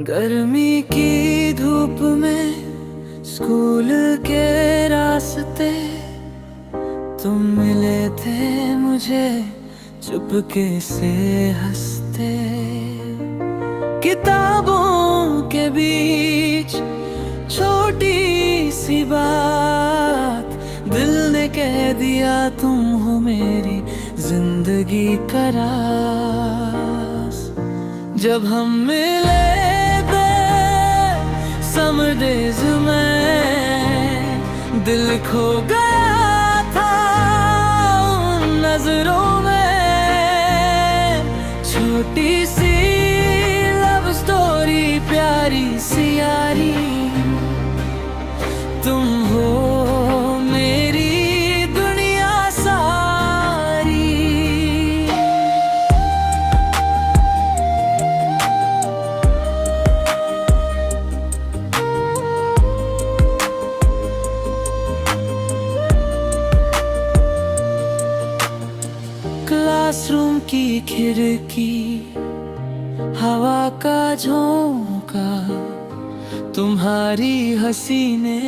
गर्मी की धूप में स्कूल के रास्ते तुम मिले थे मुझे चुपके से हंसते। किताबों के बीच छोटी सी बात दिल ने कह दिया तुम हो मेरी जिंदगी का राज। जब हम मिले समर डेज में दिल खो गया था उन नजरों में। छोटी सी लव स्टोरी प्यारी सी यारी तुम हो मेरी दुनिया सारी। क्लासरूम की खिड़की हवा का झोंका तुम्हारी हंसी ने।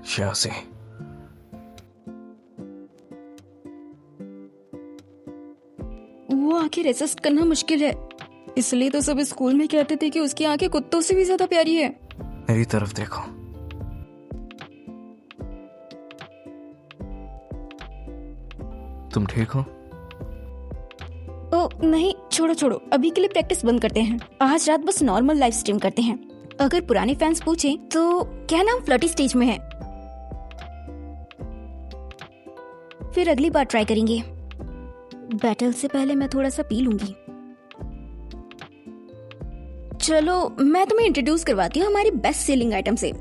शासी वो आंखें रेसिस्ट करना मुश्किल है, इसलिए तो सब स्कूल में कहते थे कि उसकी आंखें कुत्तों से भी ज्यादा प्यारी है। मेरी तरफ देखो। तुम ठीक हो? ओ नहीं, छोड़ो छोड़ो, अभी के लिए प्रैक्टिस बंद करते हैं। आज रात बस नॉर्मल लाइव स्ट्रीम करते हैं। अगर पुराने फैंस पूछें तो क्या नाम फ्लर्टी स्टेज में है, फिर अगली बार ट्राई करेंगे। बैटल से पहले मैं थोड़ा सा पी लूंगी। चलो मैं तुम्हें इंट्रोड्यूस करवाती हूँ हमारी बेस्ट सेलिंग आइटम से।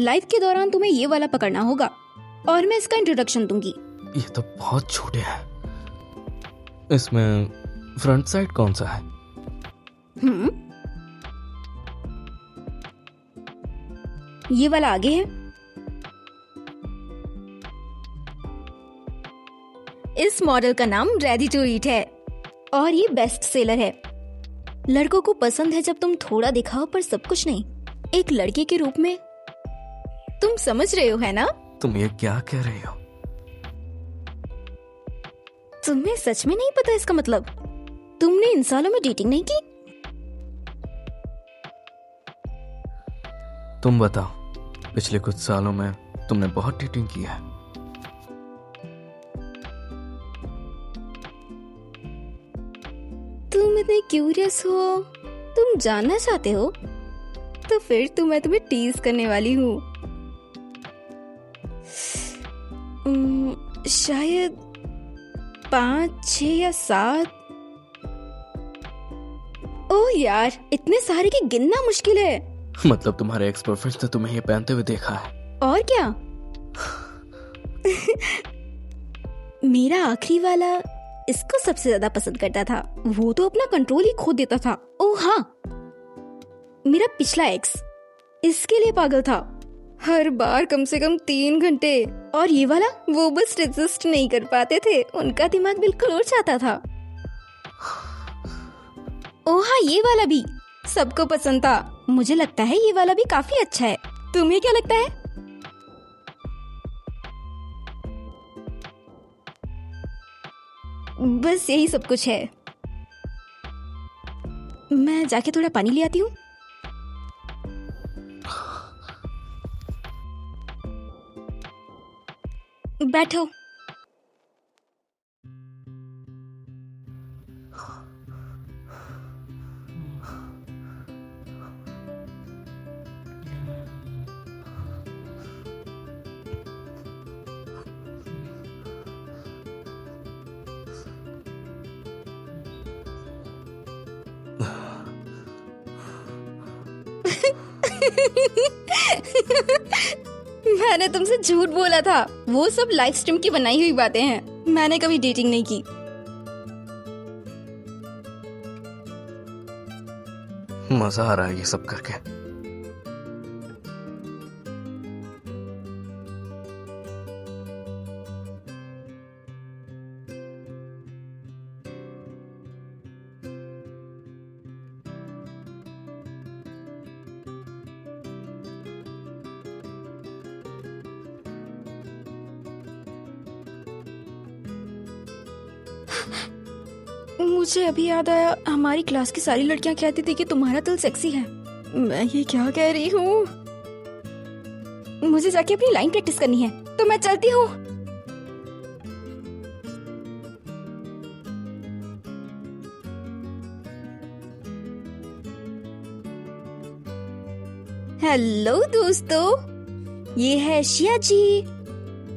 लाइव के दौरान तुम्हें ये वाला पकड़ना होगा और मैं इसका इंट्रोडक्शन दूंगी। ये तो बहुत छोटे हैं। इसमें फ्रंट साइड कौन सा है? ये वाला आगे है। इस मॉडल का नाम रेडी टू ईट है और ये बेस्ट सेलर है। लड़कों को पसंद है जब तुम थोड़ा दिखाओ पर सब कुछ नहीं। एक लड़के के रूप में तुम समझ रहे हो, है ना? तुम ये क्या कह रही हो? तुम्हें सच में नहीं पता इसका मतलब? तुमने इन सालों में डेटिंग नहीं की? तुम बताओ, पिछले कुछ सालों में तुमने बहुत डेटिंग की है। तुम इतने क्यूरियस हो, तुम जानना चाहते हो, तो फिर तो मैं तुम्हें टीज करने वाली हूँ। शायद 5, 6 या 7। ओह यार, इतने सारे की गिनना मुश्किल है। मतलब तुम्हारे एक्स बॉयफ्रेंड ने तुम्हें ये पहनते हुए देखा है? और क्या? मेरा आखिरी वाला इसको सबसे ज्यादा पसंद करता था। वो तो अपना कंट्रोल ही खो देता था। ओह हाँ, मेरा पिछला एक्स इसके लिए पागल था। हर बार कम से कम 3 घंटे। और ये वाला, वो बस रेजिस्ट नहीं कर पाते थे, उनका दिमाग बिल्कुल उड़ जाता था। ओह हाँ, ये वाला भी सबको पसंद था। मुझे लगता है ये वाला भी काफी अच्छा है। तुम्हें क्या लगता है? बस यही सब कुछ है। मैं जाके थोड़ा पानी ले आती हूँ। बैठो। मैंने तुमसे झूठ बोला था। वो सब लाइव स्ट्रीम की बनाई हुई बातें हैं। मैंने कभी डेटिंग नहीं की। मजा आ रहा है ये सब करके। मुझे अभी याद आया, हमारी क्लास की सारी लड़कियां कहती थी कि तुम्हारा दिल सेक्सी है। मैं ये क्या कह रही हूँ? मुझे जाके अपनी लाइन प्रैक्टिस करनी है, तो मैं चलती हूँ। हेलो दोस्तों, ये है शिया जी।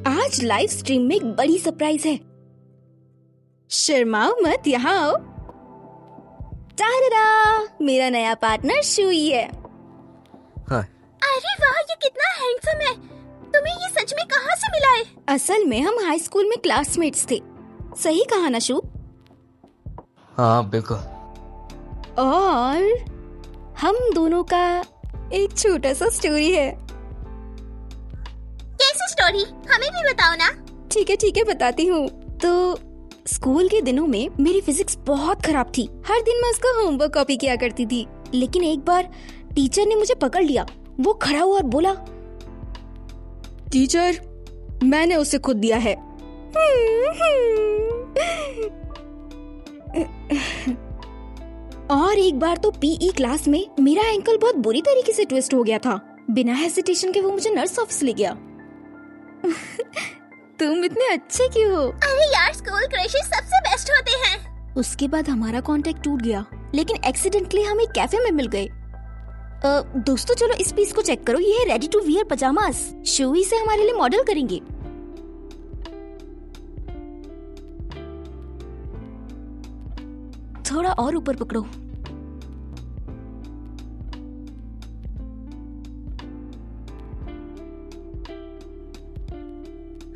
आज लाइव स्ट्रीम में एक बड़ी सरप्राइज है। शर्माओ मत, यहाँ आओ। टाडा, मेरा नया पार्टनर शुई है। हाँ, अरे वाह, ये कितना हैंडसम है। तुम्हें ये सच में कहाँ से मिला है? असल में हम हाई स्कूल में क्लासमेट्स थे। सही कहा ना शू? हाँ बिल्कुल। और हम दोनों का एक छोटा सा स्टोरी है। कैसी स्टोरी? हमें भी बताओ ना। ठीक है बताती हूँ। तो स्कूल के दिनों में मेरी फिजिक्स बहुत खराब थी। हर दिन मैं उसका होमवर्क कॉपी किया करती थी। लेकिन एक बार टीचर ने मुझे पकड़ लिया। वो खड़ा हुआ और बोला, टीचर, मैंने उसे खुद दिया है। और एक बार तो पीई क्लास में मेरा एंकल बहुत बुरी तरीके से ट्विस्ट हो गया था। बिना हेसिटेशन के वो मुझे नर्स ऑफिस ले गया। तुम इतने अच्छे क्यों हो? अरे यार, स्कूल क्रशेस सबसे बेस्ट होते हैं। उसके बाद हमारा कांटेक्ट टूट गया, लेकिन एक्सीडेंटली हम एक कैफे में मिल गए। दोस्तों चलो इस पीस को चेक करो। ये है रेडी टू वियर पजामास। शोई से हमारे लिए मॉडल करेंगे। थोड़ा और ऊपर पकड़ो।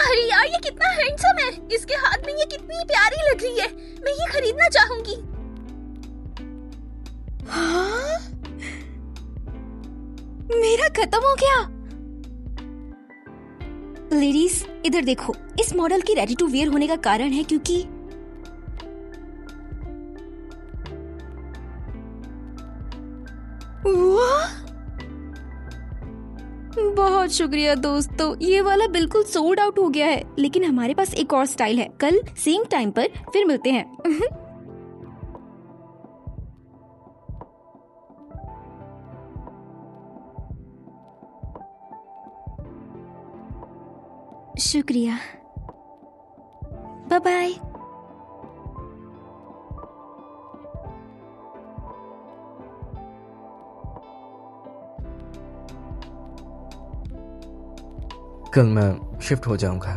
अरे यार, ये कितना हैंडसम है। इसके हाथ में ये कितनी प्यारी लग रही है। मैं ये खरीदना चाहूंगी। हाँ? मेरा खत्म हो गया। लेडीज इधर देखो। इस मॉडल की रेडी टू वियर होने का कारण है क्योंकि बहुत शुक्रिया दोस्तों, ये वाला बिल्कुल सोल्ड आउट हो गया है। लेकिन हमारे पास एक और स्टाइल है। कल सेम टाइम पर फिर मिलते हैं। शुक्रिया, बाय बाय। कल मैं शिफ्ट हो जाऊंगा।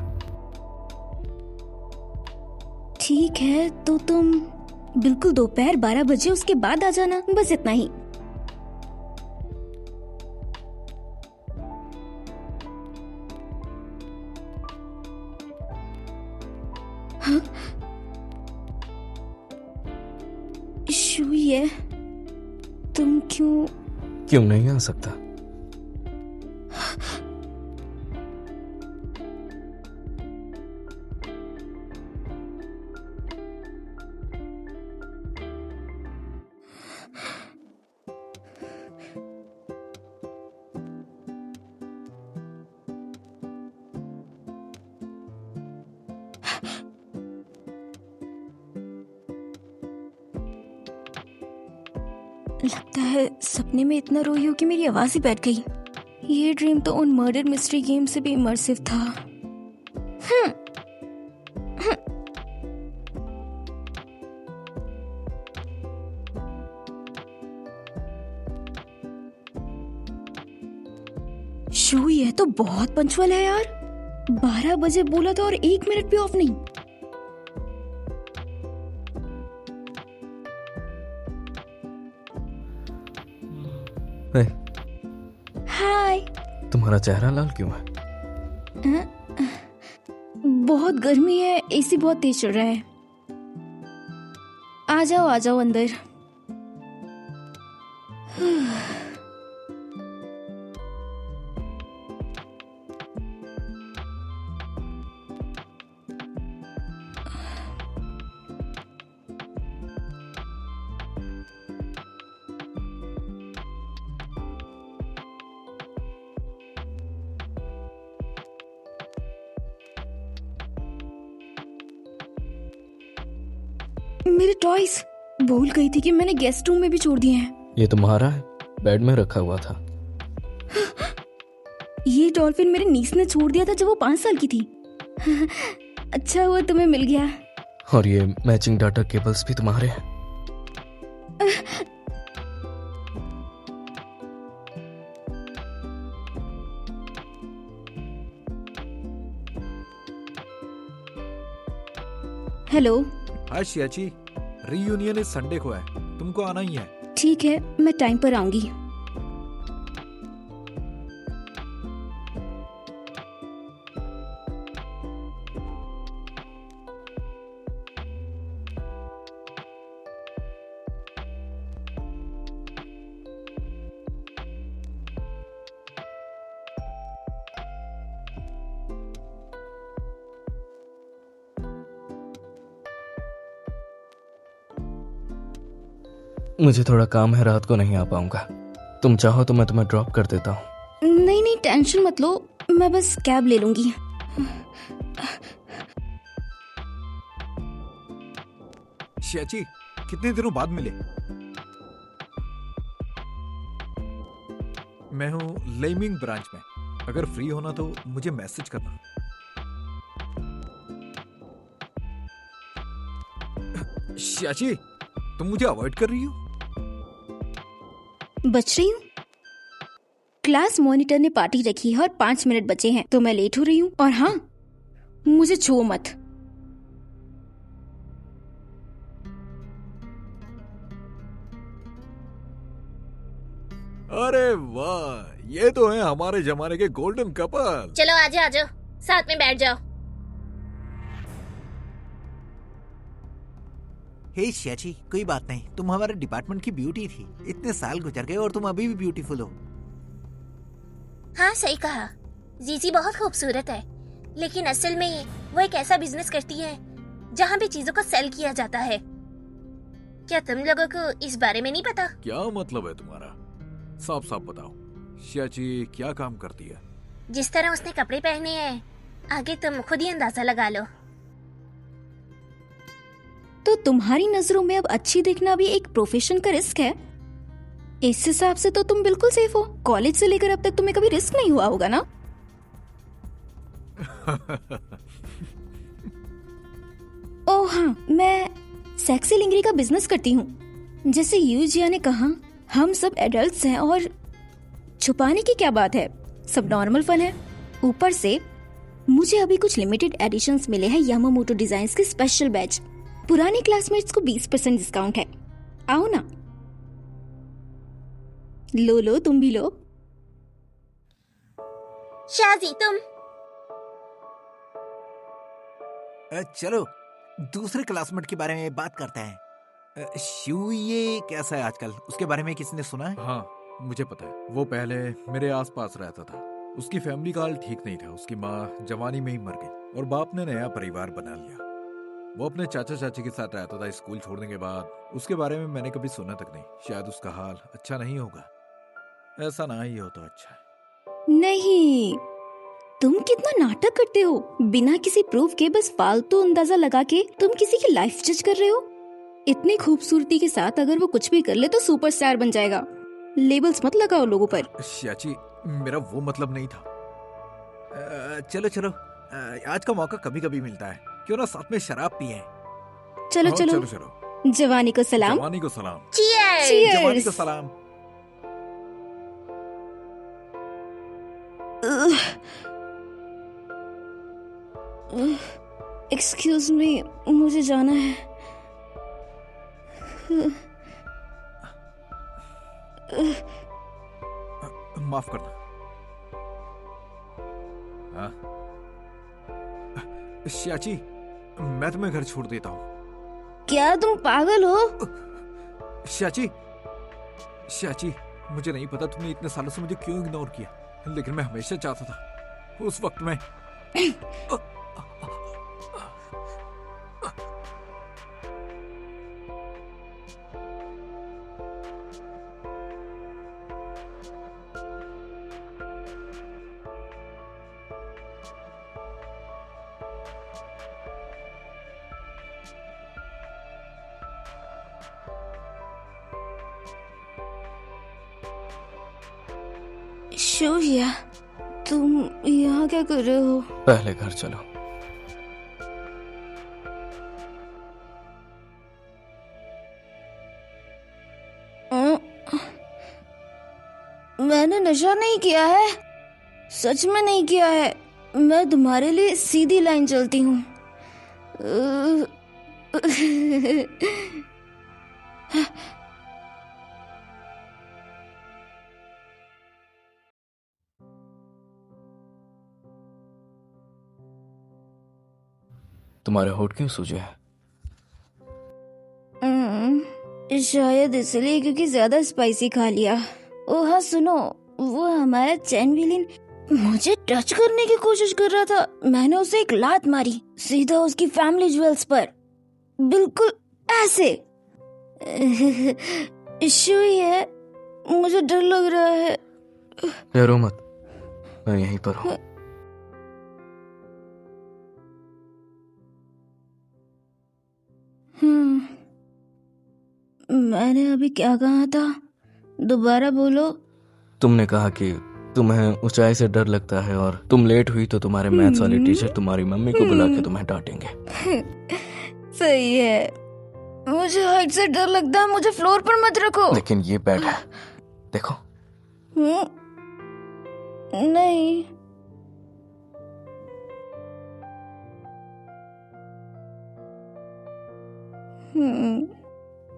ठीक है, तो तुम बिल्कुल दोपहर 12 बजे उसके बाद आ जाना। बस इतना ही। हाँ? शुई है, तुम क्यों नहीं आ सकता? लगता है सपने में इतना रोई हो कि मेरी आवाज ही बैठ गई। ये ड्रीम तो उन मर्डर मिस्ट्री गेम से भी इमर्सिव था। शो ये तो बहुत पंचुअल है यार। 12 बजे बोला था और 1 मिनट भी ऑफ नहीं। हाय। तुम्हारा चेहरा लाल क्यों है? बहुत गर्मी है, एसी बहुत तेज चल रहा है। आ जाओ अंदर। मेरे टॉयज भूल गई थी कि मैंने गेस्ट रूम में भी छोड़ दिए हैं। ये तुम्हारा है? बेड में रखा हुआ था। ये डॉल्फिन मेरे नीस ने छोड़ दिया था जब वो 5 साल की थी। अच्छा हुआ तुम्हें मिल गया। और ये मैचिंग डाटा केबल्स भी तुम्हारे हैं? हेलो। हाय शियाची, रीयूनियन इस संडे को है, तुमको आना ही है। ठीक है, मैं टाइम पर आऊंगी। मुझे थोड़ा काम है, रात को नहीं आ पाऊंगा। तुम चाहो तो मैं तुम्हें ड्रॉप कर देता हूँ। नहीं नहीं, टेंशन मत लो, मैं बस कैब ले लूंगी। शियाची, कितने दिनों बाद मिले। मैं हूँ लेमिंग ब्रांच में, अगर फ्री होना तो मुझे मैसेज करना। शियाची, तुम मुझे अवॉइड कर रही हो? बच रही हूँ। क्लास मॉनिटर ने पार्टी रखी है और 5 मिनट बचे हैं तो मैं लेट हो रही हूँ। और हाँ, मुझे छुओ मत। अरे वाह, ये तो है हमारे जमाने के गोल्डन कपल। चलो आ जाओ, साथ में बैठ जाओ। हे शियाची, कोई बात नहीं, तुम हमारे डिपार्टमेंट की ब्यूटी थी। इतने साल गुजर गए और तुम अभी भी ब्यूटीफुल हो। हाँ सही कहा, जीजी बहुत खूबसूरत है, लेकिन असल में वो एक ऐसा बिजनेस करती है जहाँ पे चीजों को सेल किया जाता है। क्या तुम लोगों को इस बारे में नहीं पता? क्या मतलब है तुम्हारा? साफ साफ बताओ, शियाची क्या काम करती है? जिस तरह उसने कपड़े पहने हैं, आगे तुम खुद ही अंदाजा लगा लो। तो तुम्हारी नजरों में अब अच्छी दिखना भी एक प्रोफेशन का रिस्क है। इस हिसाब से तो तुम बिल्कुल सेफ हो। कॉलेज से लेकर अब तक तुम्हें कभी रिस्क नहीं हुआ होगा ना? ओह हाँ, मैं सेक्सी लिंगरी का बिजनेस करती हूँ। जैसे यूजिया ने कहा, हम सब एडल्ट्स हैं और छुपाने की क्या बात है, सब नॉर्मल फन है। ऊपर से मुझे अभी कुछ लिमिटेड एडिशंस मिले हैं यामामोटो डिजाइन्स के स्पेशल बैच। पुराने क्लासमेट्स को 20% डिस्काउंट है। आओ ना, लो लो, तुम भी लो। शाजी तुम चलो दूसरे क्लासमेट के बारे में बात करते हैं। शिव ये कैसा है आजकल, उसके बारे में किसी ने सुना है? हाँ, मुझे पता है। वो पहले मेरे आसपास रहता था। उसकी फैमिली का हाल ठीक नहीं था। उसकी माँ जवानी में ही मर गई और बाप ने नया परिवार बना लिया। वो अपने चाचा चाची के साथ रहता था। स्कूल छोड़ने के बाद उसके बारे में मैंने कभी सुना तक नहीं। शायद उसका हाल अच्छा नहीं होगा। ऐसा ना ही हो तो अच्छा है। नहीं, तुम कितना नाटक करते हो। बिना किसी प्रूफ के बस फालतू अंदाजा लगा के तुम किसी की लाइफ जज कर रहे हो। इतनी खूबसूरती के साथ अगर वो कुछ भी कर ले तो सुपरस्टार बन जाएगा। लेबल्स मत लगाओ लोगों पर। शियाची, मेरा वो मतलब नहीं था। चलो चलो, आज का मौका कभी कभी मिलता है, क्यों ना साथ में शराब पिए। चलो हाँ, चलो, चलो चलो। जवानी को सलाम। जवानी को सलाम। Cheers! जवानी Cheers! को सलाम। एक्सक्यूज मी, मुझे जाना है। माफ करना। हाँ? शियाची, मैं तुम्हें घर छोड़ देता हूँ। क्या तुम पागल हो? शियाची, शियाची, मुझे नहीं पता तुमने इतने सालों से मुझे क्यों इग्नोर किया, लेकिन मैं हमेशा चाहता था उस वक्त में शोया, तुम यहाँ क्या कर रहे हो? पहले घर चलो। मैंने नशा नहीं किया है, सच में नहीं किया है। मैं तुम्हारे लिए सीधी लाइन चलती हूँ। तुम्हारे होठ क्यों सूजे हैं? शायद इसलिए क्योंकि ज्यादा स्पाइसी खा लिया। ओ हाँ सुनो, वो हमारा चैन विलिन मुझे टच करने की कोशिश कर रहा था। मैंने उसे एक लात मारी सीधा उसकी फैमिली ज्वेल्स पर, बिल्कुल ऐसे। शुई है, मुझे डर लग रहा है। डरो मत, मैं यहीं पर हूँ। मैंने अभी क्या कहा था, दोबारा बोलो। तुमने कहा कि तुम्हें ऊंचाई से डर लगता है और तुम लेट हुई तो तुम्हारे मैथ्स वाले टीचर तुम्हारी मम्मी को बुला के तुम्हें डांटेंगे। सही है, मुझे हाइट से डर लगता है। मुझे फ्लोर पर मत रखो। लेकिन ये बेड है, देखो। नहीं,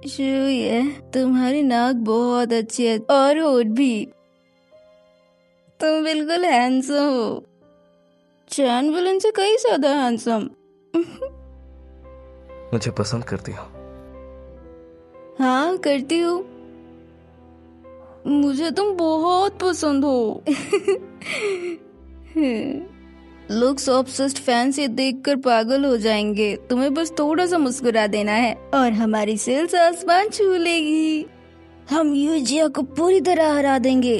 ये तुम्हारी नाक बहुत अच्छी है और होठ भी। तुम बिल्कुल हैंडसम हो, चैन विलन से कहीं ज्यादा हैंडसम। मुझे पसंद करती हो? हाँ करती हूँ, मुझे तुम बहुत पसंद हो। लोग ऑब्सेस्ड फैन से देखकर पागल हो जाएंगे। तुम्हें बस थोड़ा सा मुस्कुरा देना है और हमारी सेल्स आसमान छू लेगी। हम यूजिया को पूरी तरह हरा देंगे,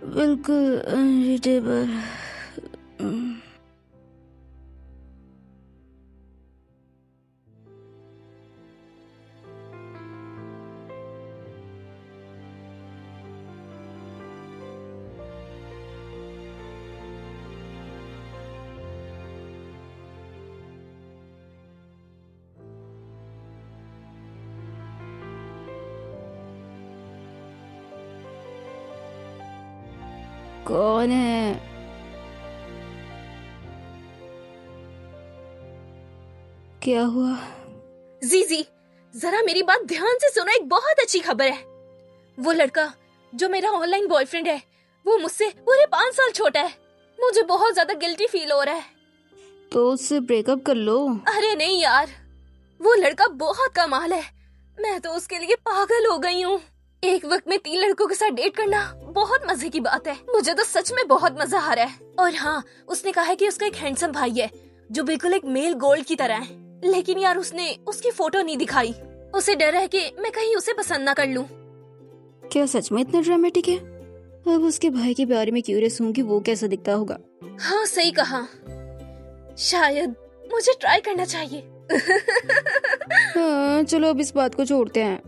बिल्कुल अनरीडेबल। कौन है? क्या हुआ? जीजी, जरा मेरी बात ध्यान से सुनो, एक बहुत अच्छी खबर है। वो लड़का जो मेरा ऑनलाइन बॉयफ्रेंड है, वो मुझसे पूरे 5 साल छोटा है। मुझे बहुत ज्यादा गिल्टी फील हो रहा है। तो उससे ब्रेकअप कर लो। अरे नहीं यार, वो लड़का बहुत कमाल है। मैं तो उसके लिए पागल हो गई हूँ। एक वक्त में 3 लड़कों के साथ डेट करना बहुत मजे की बात है। मुझे तो सच में बहुत मजा आ रहा है। और हाँ, उसने कहा है कि उसका एक हैंडसम भाई है जो बिल्कुल एक मेल गोल्ड की तरह है। लेकिन यार उसने उसकी फोटो नहीं दिखाई। उसे डर है कि मैं कहीं उसे पसंद ना कर लूं। क्या सच में इतना ड्रामेटिक है? अब उसके भाई के बारे में क्यूरियस हूँ कि वो कैसा दिखता होगा। हाँ सही कहा, शायद मुझे ट्राई करना चाहिए। हाँ, चलो अब इस बात को छोड़ते हैं।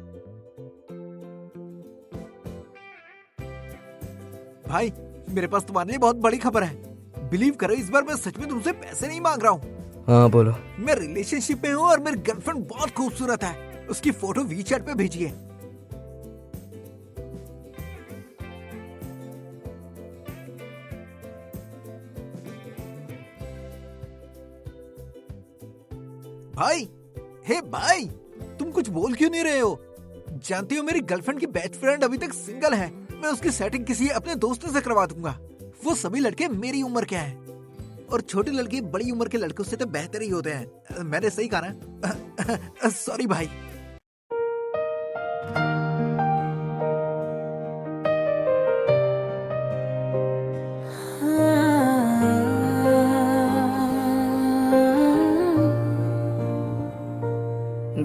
भाई, मेरे पास तुम्हारे लिए बहुत बड़ी खबर है। बिलीव करो, इस बार मैं सच में तुमसे पैसे नहीं मांग रहा हूँ। हाँ बोलो। मैं रिलेशनशिप में हूँ और मेरी गर्लफ्रेंड बहुत खूबसूरत है। उसकी फोटो वीचैट पे भेजिए। भाई, हे भाई, तुम कुछ बोल क्यों नहीं रहे हो? जानती हो मेरी गर्लफ्रेंड की बेस्ट फ्रेंड अभी तक सिंगल है। मैं उसकी सेटिंग किसी अपने दोस्त से करवा दूंगा। वो सभी लड़के मेरी उम्र के हैं और छोटे लड़के बड़ी उम्र के लड़कों से तो बेहतर ही होते हैं। मैंने सही कहा ना? सॉरी भाई।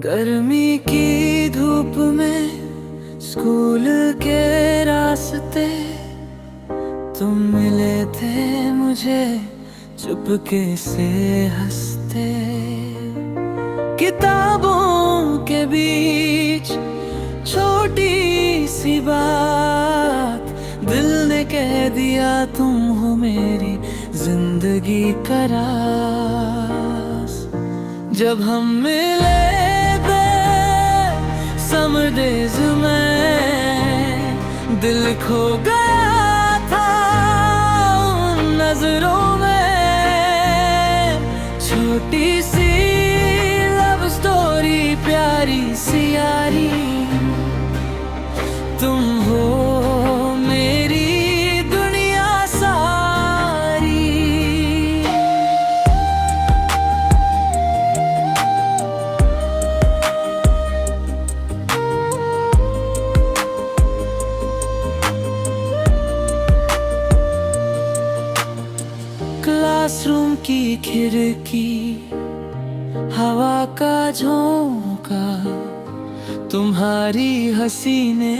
गर्मी की धूप में स्कूल के रास्ते तुम मिले थे मुझे चुपके से हंसते। किताबों के बीच छोटी सी बात दिल ने कह दिया तुम हो मेरी जिंदगी का राज। जब हम मिले समर डेज में दिल खो गया था उन नजरों में। छोटी सी लव स्टोरी प्यारी सी यारी, तुम हो मेरी दुनिया सारी। क्लासरूम की खिड़की, हवा का झोंका, तुम्हारी हंसी ने